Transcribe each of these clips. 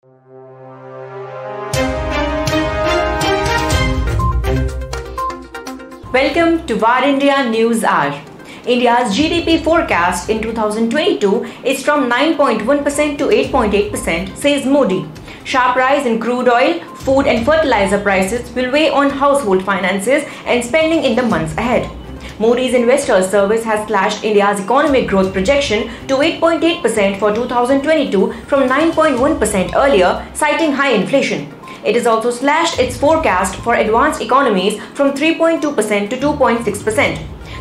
Welcome to RattanIndia News Hour. India's GDP forecast in 2022 is from 9.1% to 8.8%, says Moody. Sharp rise in crude oil, food and fertilizer prices will weigh on household finances and spending in the months ahead. Moody's Investors Service has slashed India's economic growth projection to 8.8% for 2022 from 9.1% earlier, citing high inflation. It has also slashed its forecast for advanced economies from 3.2% to 2.6%.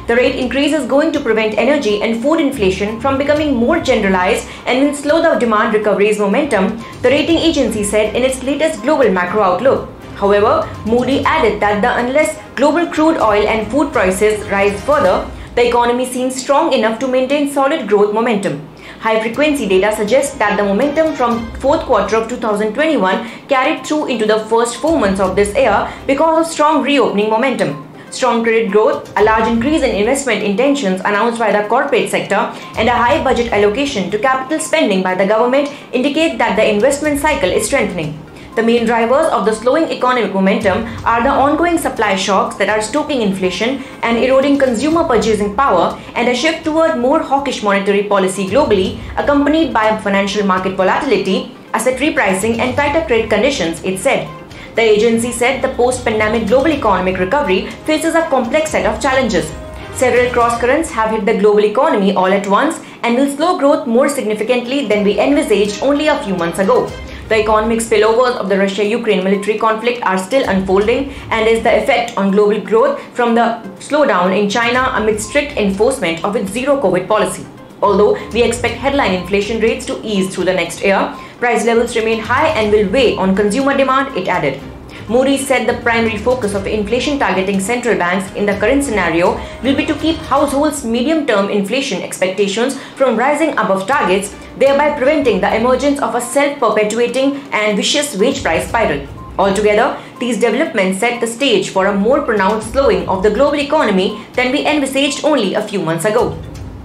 The rate increase is going to prevent energy and food inflation from becoming more generalized and will slow the demand recovery's momentum, the rating agency said in its latest global macro outlook. However, Moody added that unless global crude oil and food prices rise further, the economy seems strong enough to maintain solid growth momentum. High-frequency data suggests that the momentum from fourth quarter of 2021 carried through into the first 4 months of this year because of strong reopening momentum. Strong credit growth, a large increase in investment intentions announced by the corporate sector, and a high budget allocation to capital spending by the government indicate that the investment cycle is strengthening. The main drivers of the slowing economic momentum are the ongoing supply shocks that are stoking inflation and eroding consumer purchasing power, and a shift toward more hawkish monetary policy globally, accompanied by financial market volatility, asset repricing and tighter credit conditions, it said. The agency said the post-pandemic global economic recovery faces a complex set of challenges. Several cross-currents have hit the global economy all at once and will slow growth more significantly than we envisaged only a few months ago. The economic spillovers of the Russia-Ukraine military conflict are still unfolding, and is the effect on global growth from the slowdown in China amid strict enforcement of its zero-COVID policy. Although we expect headline inflation rates to ease through the next year, price levels remain high and will weigh on consumer demand, it added. Moody said the primary focus of inflation targeting central banks in the current scenario will be to keep households' medium-term inflation expectations from rising above targets, thereby preventing the emergence of a self-perpetuating and vicious wage price spiral. Altogether, these developments set the stage for a more pronounced slowing of the global economy than we envisaged only a few months ago.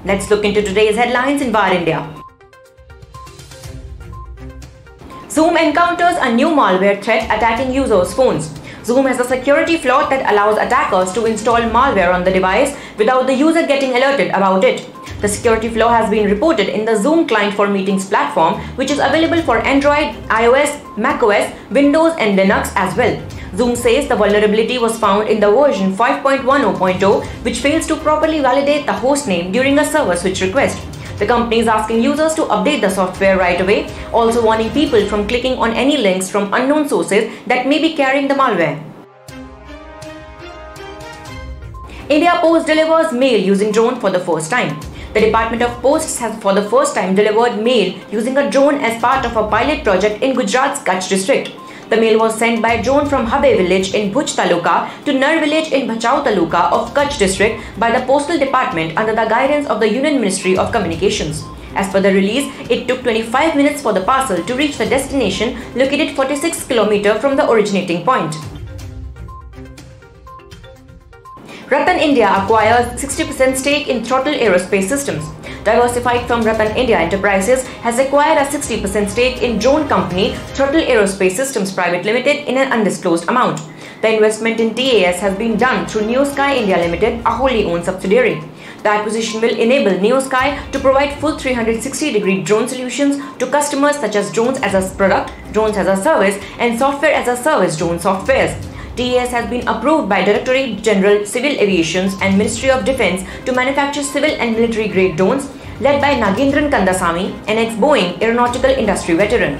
Let's look into today's headlines in RattanIndia. Zoom encounters a new malware threat attacking users' phones. Zoom has a security flaw that allows attackers to install malware on the device without the user getting alerted about it. The security flaw has been reported in the Zoom Client for Meetings platform, which is available for Android, iOS, macOS, Windows and Linux as well. Zoom says the vulnerability was found in the version 5.10.0, which fails to properly validate the hostname during a server switch request. The company is asking users to update the software right away, also warning people from clicking on any links from unknown sources that may be carrying the malware. India Post delivers mail using drone for the first time. The Department of Posts has for the first time delivered mail using a drone as part of a pilot project in Gujarat's Kutch district. The mail was sent by drone from Habe village in Bhuj Taluka to Nar village in Bhachau Taluka of Kutch district by the Postal Department under the guidance of the Union Ministry of Communications. As per the release, it took 25 minutes for the parcel to reach the destination located 46 km from the originating point. RattanIndia acquires 60% stake in Throttle Aerospace Systems. Diversified firm RattanIndia Enterprises has acquired a 60% stake in drone company Throttle Aerospace Systems Private Limited in an undisclosed amount. The investment in TAS has been done through NeoSky India Limited, a wholly owned subsidiary. The acquisition will enable NeoSky to provide full 360-degree drone solutions to customers such as drones as a product, drones as a service, and software as a service drone softwares. TAS has been approved by Directorate General Civil Aviation and Ministry of Defence to manufacture civil and military-grade drones, led by Nagendran Kandasamy, an ex-Boeing aeronautical industry veteran.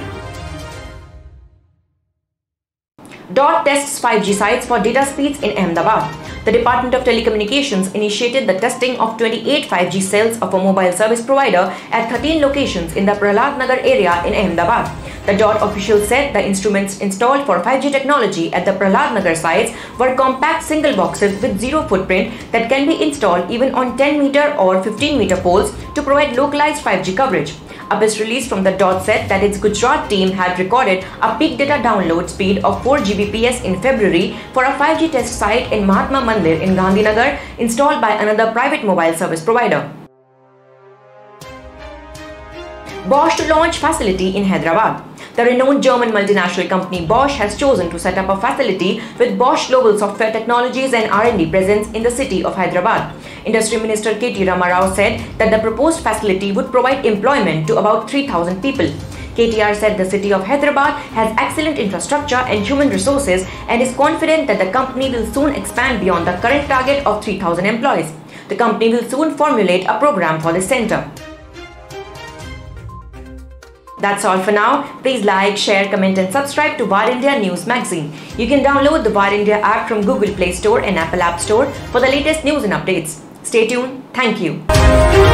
DOT tests 5G sites for data speeds in Ahmedabad. The Department of Telecommunications initiated the testing of 28 5G cells of a mobile service provider at 13 locations in the Prahlad Nagar area in Ahmedabad. The DOT officials said the instruments installed for 5G technology at the Prahlad Nagar sites were compact single boxes with zero footprint that can be installed even on 10-meter or 15-meter poles to provide localized 5G coverage. A press release from the DOT said that its Gujarat team had recorded a peak data download speed of 4 Gbps in February for a 5G test site in Mahatma Mandir in Gandhinagar installed by another private mobile service provider. Bosch to launch facility in Hyderabad. The renowned German multinational company Bosch has chosen to set up a facility with Bosch Global Software Technologies and R&D presence in the city of Hyderabad. Industry Minister K.T. Ramarao said that the proposed facility would provide employment to about 3,000 people. KTR said the city of Hyderabad has excellent infrastructure and human resources and is confident that the company will soon expand beyond the current target of 3,000 employees. The company will soon formulate a program for the center. That's all for now. Please like, share, comment and subscribe to RattanIndia News Magazine. You can download the RattanIndia app from Google Play Store and Apple App Store for the latest news and updates. Stay tuned. Thank you.